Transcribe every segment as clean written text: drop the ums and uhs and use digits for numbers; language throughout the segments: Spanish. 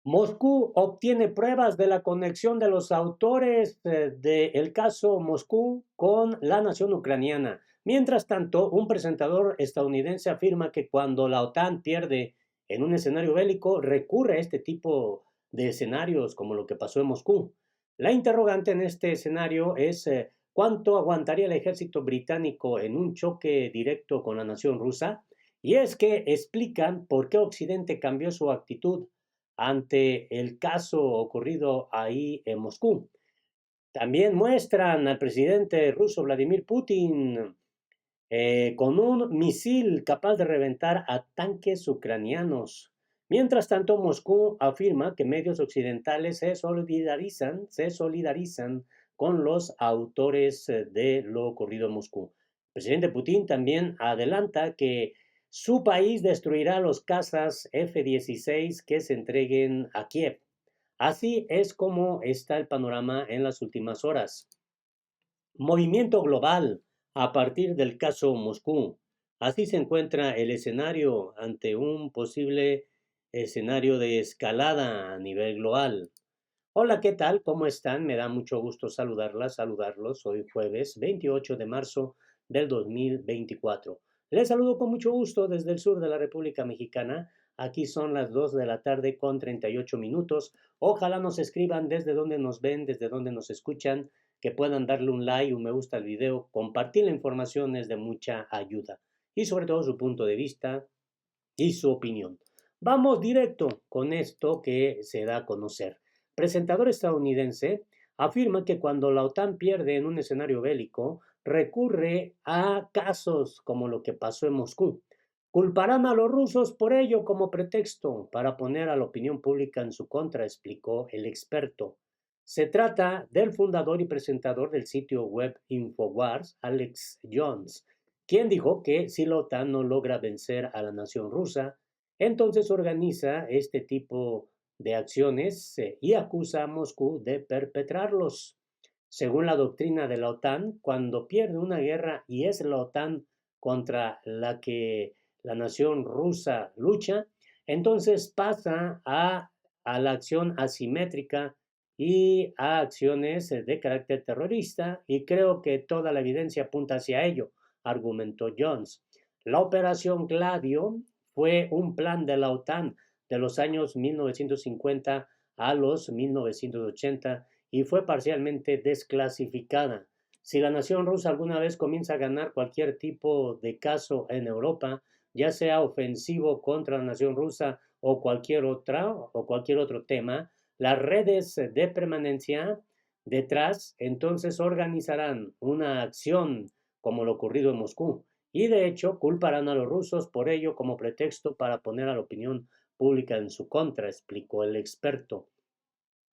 Moscú obtiene pruebas de la conexión de los autores del caso Moscú con la nación ucraniana. Mientras tanto, un presentador estadounidense afirma que cuando la OTAN pierde en un escenario bélico, recurre a este tipo de escenarios como lo que pasó en Moscú. La interrogante en este escenario es cuánto aguantaría el ejército británico en un choque directo con la nación rusa. Y es que explican por qué Occidente cambió su actitud ante el caso ocurrido ahí en Moscú. También muestran al presidente ruso Vladimir Putin con un misil capaz de reventar a tanques ucranianos. Mientras tanto, Moscú afirma que medios occidentales se solidarizan con los autores de lo ocurrido en Moscú. El presidente Putin también adelanta que su país destruirá los cazas F-16 que se entreguen a Kiev. Así es como está el panorama en las últimas horas. Movimiento global a partir del caso Moscú. Así se encuentra el escenario ante un posible escenario de escalada a nivel global. Hola, ¿qué tal? ¿Cómo están? Me da mucho gusto saludarlos. Hoy jueves 28 de marzo del 2024. Les saludo con mucho gusto desde el sur de la República Mexicana. Aquí son las 2 de la tarde con 38 minutos. Ojalá nos escriban desde donde nos ven, desde donde nos escuchan, que puedan darle un like, un me gusta al video, compartir la información es de mucha ayuda. Y sobre todo su punto de vista y su opinión. Vamos directo con esto que se da a conocer. Presentador estadounidense afirma que cuando la OTAN pierde en un escenario bélico, recurre a casos como lo que pasó en Moscú. Culparán a los rusos por ello como pretexto para poner a la opinión pública en su contra, explicó el experto. Se trata del fundador y presentador del sitio web Infowars, Alex Jones, quien dijo que si la OTAN no logra vencer a la nación rusa, entonces organiza este tipo de acciones y acusa a Moscú de perpetrarlos. Según la doctrina de la OTAN, cuando pierde una guerra y es la OTAN contra la que la nación rusa lucha, entonces pasa a la acción asimétrica y a acciones de carácter terrorista, y creo que toda la evidencia apunta hacia ello, argumentó Jones. La operación Gladio fue un plan de la OTAN de los años 1950 a los 1980 y fue parcialmente desclasificada. Si la nación rusa alguna vez comienza a ganar cualquier tipo de caso en Europa, ya sea ofensivo contra la nación rusa o cualquier otro tema, las redes de permanencia detrás entonces organizarán una acción como lo ocurrido en Moscú y de hecho culparán a los rusos por ello como pretexto para poner a la opinión pública en su contra, explicó el experto.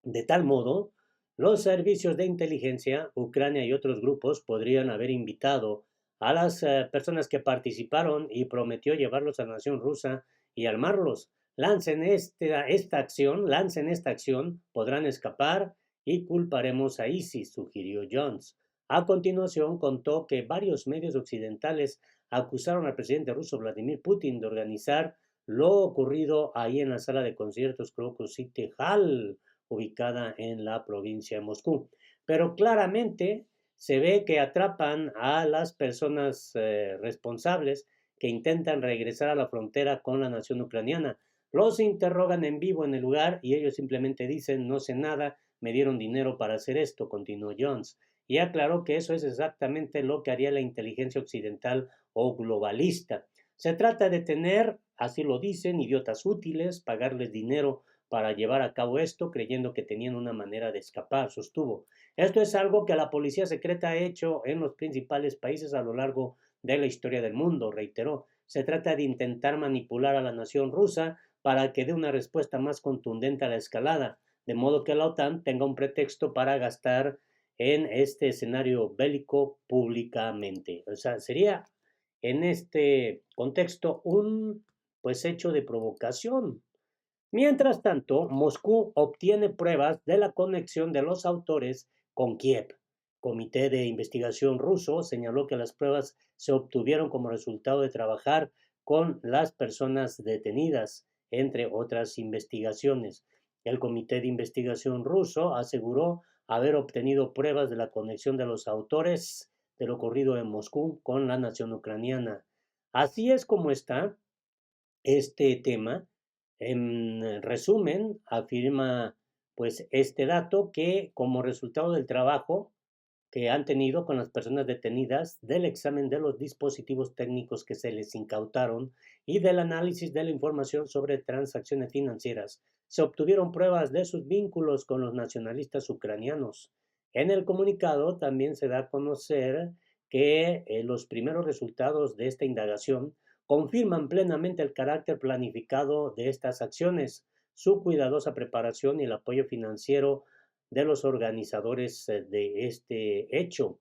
De tal modo, los servicios de inteligencia, Ucrania y otros grupos podrían haber invitado a las personas que participaron y prometió llevarlos a la nación rusa y armarlos. Lancen esta acción, podrán escapar y culparemos a ISIS, sugirió Jones. A continuación contó que varios medios occidentales acusaron al presidente ruso Vladimir Putin de organizar lo ocurrido ahí en la sala de conciertos Crocus City Hall, ubicada en la provincia de Moscú. Pero claramente se ve que atrapan a las personas responsables que intentan regresar a la frontera con la nación ucraniana. Los interrogan en vivo en el lugar y ellos simplemente dicen no sé nada, me dieron dinero para hacer esto, continuó Jones. Y aclaró que eso es exactamente lo que haría la inteligencia occidental o globalista. Se trata de tener, así lo dicen, idiotas útiles, pagarles dinero para llevar a cabo esto, creyendo que tenían una manera de escapar, sostuvo. Esto es algo que la policía secreta ha hecho en los principales países a lo largo de la historia del mundo, reiteró. Se trata de intentar manipular a la nación rusa para que dé una respuesta más contundente a la escalada, de modo que la OTAN tenga un pretexto para gastar en este escenario bélico públicamente. O sea, sería en este contexto un hecho de provocación. Mientras tanto, Moscú obtiene pruebas de la conexión de los autores con Kiev. Comité de investigación ruso señaló que las pruebas se obtuvieron como resultado de trabajar con las personas detenidas, entre otras investigaciones. El comité de investigación ruso aseguró haber obtenido pruebas de la conexión de los autores de lo ocurrido en Moscú con la nación ucraniana. Así es como está este tema. En resumen, afirma pues este dato que como resultado del trabajo que han tenido con las personas detenidas, del examen de los dispositivos técnicos que se les incautaron y del análisis de la información sobre transacciones financieras, se obtuvieron pruebas de sus vínculos con los nacionalistas ucranianos. En el comunicado también se da a conocer que los primeros resultados de esta indagación confirman plenamente el carácter planificado de estas acciones, su cuidadosa preparación y el apoyo financiero de los organizadores de este hecho.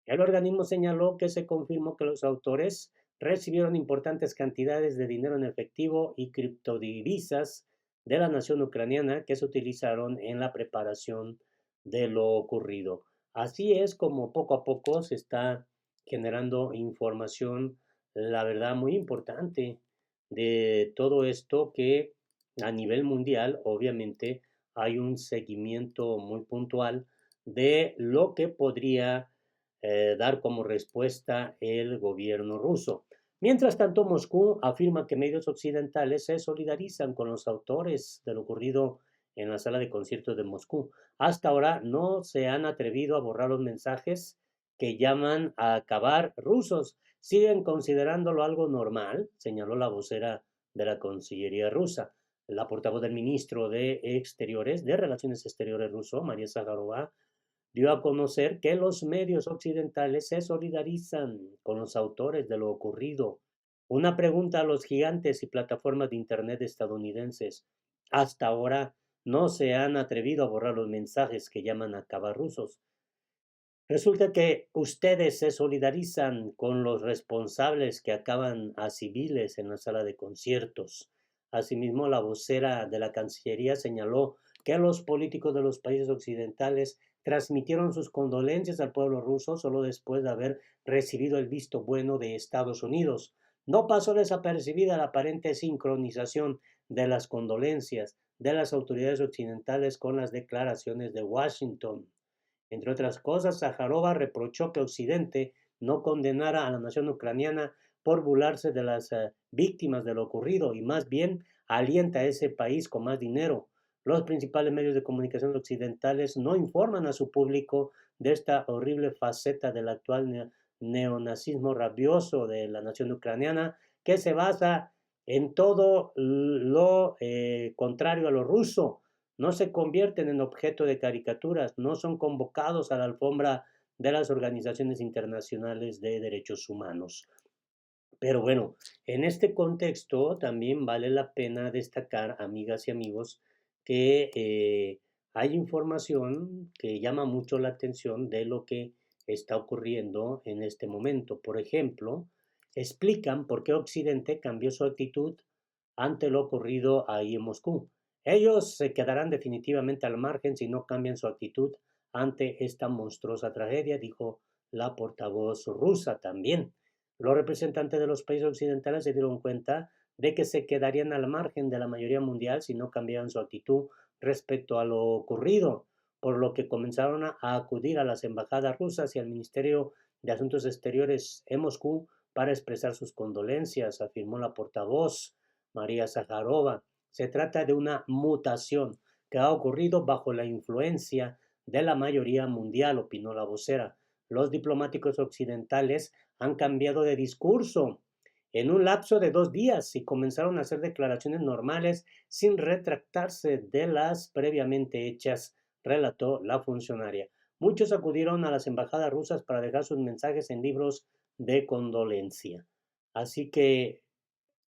El organismo señaló que se confirmó que los autores recibieron importantes cantidades de dinero en efectivo y criptodivisas de la nación ucraniana que se utilizaron en la preparación de lo ocurrido. Así es como poco a poco se está generando información, la verdad, muy importante de todo esto que a nivel mundial, obviamente, hay un seguimiento muy puntual de lo que podría dar como respuesta el gobierno ruso. Mientras tanto, Moscú afirma que medios occidentales se solidarizan con los autores de lo ocurrido en la sala de conciertos de Moscú. Hasta ahora no se han atrevido a borrar los mensajes que llaman a acabar rusos. Siguen considerándolo algo normal, señaló la vocera de la Cancillería rusa. La portavoz del ministro de Exteriores, de Relaciones Exteriores ruso, María Zaharova, dio a conocer que los medios occidentales se solidarizan con los autores de lo ocurrido. Una pregunta a los gigantes y plataformas de Internet estadounidenses. Hasta ahora no se han atrevido a borrar los mensajes que llaman a acabar rusos. Resulta que ustedes se solidarizan con los responsables que acaban a civiles en la sala de conciertos. Asimismo, la vocera de la Cancillería señaló que los políticos de los países occidentales transmitieron sus condolencias al pueblo ruso solo después de haber recibido el visto bueno de Estados Unidos. No pasó desapercibida la aparente sincronización de las condolencias de las autoridades occidentales con las declaraciones de Washington. Entre otras cosas, Sájarova reprochó que Occidente no condenara a la nación ucraniana por burlarse de las víctimas de lo ocurrido y más bien alienta a ese país con más dinero. Los principales medios de comunicación occidentales no informan a su público de esta horrible faceta del actual neonazismo rabioso de la nación ucraniana que se basa en todo lo contrario a lo ruso. No se convierten en objeto de caricaturas, no son convocados a la alfombra de las organizaciones internacionales de derechos humanos. Pero bueno, en este contexto también vale la pena destacar, amigas y amigos, que hay información que llama mucho la atención de lo que está ocurriendo en este momento. Por ejemplo, explican por qué Occidente cambió su actitud ante lo ocurrido ahí en Moscú. Ellos se quedarán definitivamente al margen si no cambian su actitud ante esta monstruosa tragedia, dijo la portavoz rusa también. Los representantes de los países occidentales se dieron cuenta de que se quedarían al margen de la mayoría mundial si no cambiaban su actitud respecto a lo ocurrido, por lo que comenzaron a acudir a las embajadas rusas y al Ministerio de Asuntos Exteriores en Moscú para expresar sus condolencias, afirmó la portavoz María Zaharova. Se trata de una mutación que ha ocurrido bajo la influencia de la mayoría mundial, opinó la vocera. Los diplomáticos occidentales han cambiado de discurso en un lapso de 2 días y comenzaron a hacer declaraciones normales sin retractarse de las previamente hechas, relató la funcionaria. Muchos acudieron a las embajadas rusas para dejar sus mensajes en libros de condolencia. Así que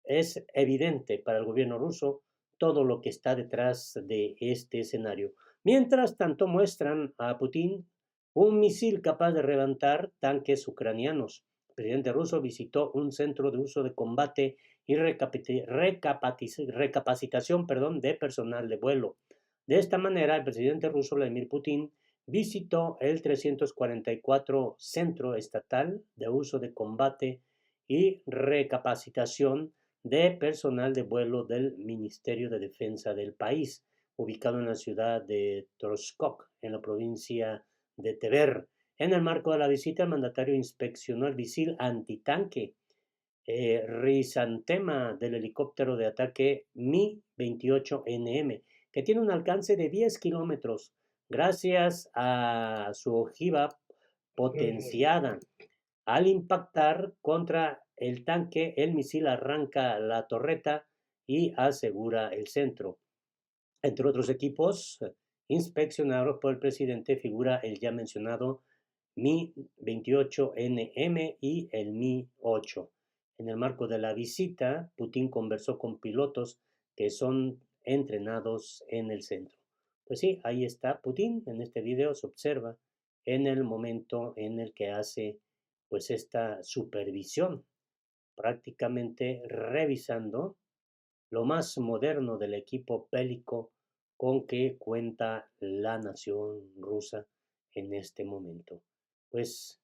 es evidente para el gobierno ruso todo lo que está detrás de este escenario. Mientras tanto, muestran a Putin un misil capaz de reventar tanques ucranianos. El presidente ruso visitó un centro de uso de combate y recapacitación de personal de vuelo. De esta manera, el presidente ruso Vladimir Putin visitó el 344 Centro Estatal de Uso de Combate y Recapacitación de personal de vuelo del Ministerio de Defensa del país. ubicado en la ciudad de Torskok, en la provincia de Tver. En el marco de la visita, el mandatario inspeccionó el misil antitanque Risantema del helicóptero de ataque Mi-28NM, que tiene un alcance de 10 kilómetros, gracias a su ojiva potenciada. Al impactar contra el tanque, el misil arranca la torreta y asegura el centro. Entre otros equipos inspeccionados por el presidente figura el ya mencionado Mi-28NM y el Mi-8. En el marco de la visita, Putin conversó con pilotos que son entrenados en el centro. Pues sí, ahí está Putin. En este video se observa en el momento en el que hace pues esta supervisión, prácticamente revisando lo más moderno del equipo bélico con que cuenta la nación rusa en este momento. Pues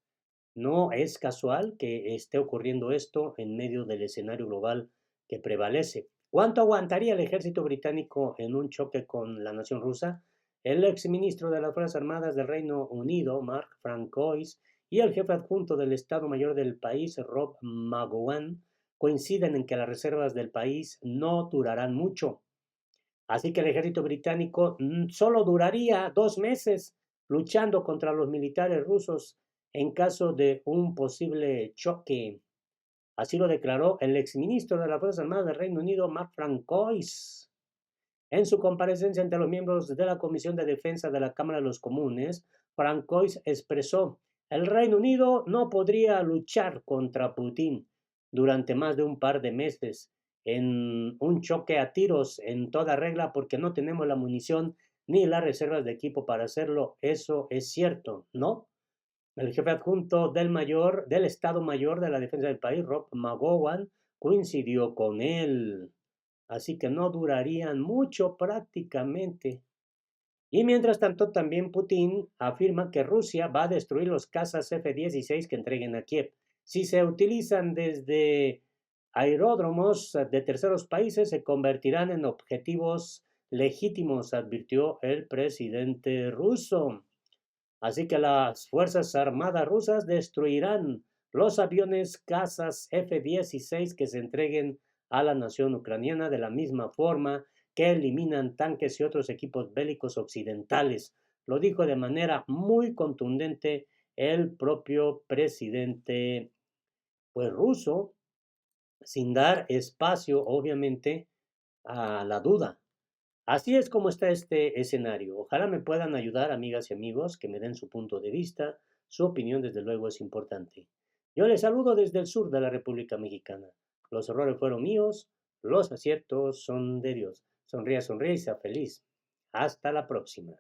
no es casual que esté ocurriendo esto en medio del escenario global que prevalece. ¿Cuánto aguantaría el ejército británico en un choque con la nación rusa? El exministro de las Fuerzas Armadas del Reino Unido, Mark Francois, y el jefe adjunto del Estado Mayor del país, Rob McGowan, coinciden en que las reservas del país no durarán mucho. Así que el ejército británico solo duraría 2 meses luchando contra los militares rusos en caso de un posible choque. Así lo declaró el exministro de las Fuerzas Armadas del Reino Unido, Mark Francois. En su comparecencia ante los miembros de la Comisión de Defensa de la Cámara de los Comunes, Francois expresó: el Reino Unido no podría luchar contra Putin durante más de un par de meses en un choque a tiros en toda regla porque no tenemos la munición ni las reservas de equipo para hacerlo. Eso es cierto, ¿no? El jefe adjunto del Estado Mayor de la Defensa del país, Rob McGowan, coincidió con él. Así que no durarían mucho prácticamente. Y mientras tanto, también Putin afirma que Rusia va a destruir los cazas F-16 que entreguen a Kiev. Si se utilizan desde aeródromos de terceros países, se convertirán en objetivos legítimos, advirtió el presidente ruso. Así que las Fuerzas Armadas rusas destruirán los aviones cazas F-16 que se entreguen a la nación ucraniana de la misma forma que eliminan tanques y otros equipos bélicos occidentales. Lo dijo de manera muy contundente el propio presidente pues, ruso, sin dar espacio, obviamente, a la duda. Así es como está este escenario. Ojalá me puedan ayudar, amigas y amigos, que me den su punto de vista. Su opinión, desde luego, es importante. Yo les saludo desde el sur de la República Mexicana. Los errores fueron míos, los aciertos son de Dios. Sonría, sonríe y sea feliz. Hasta la próxima.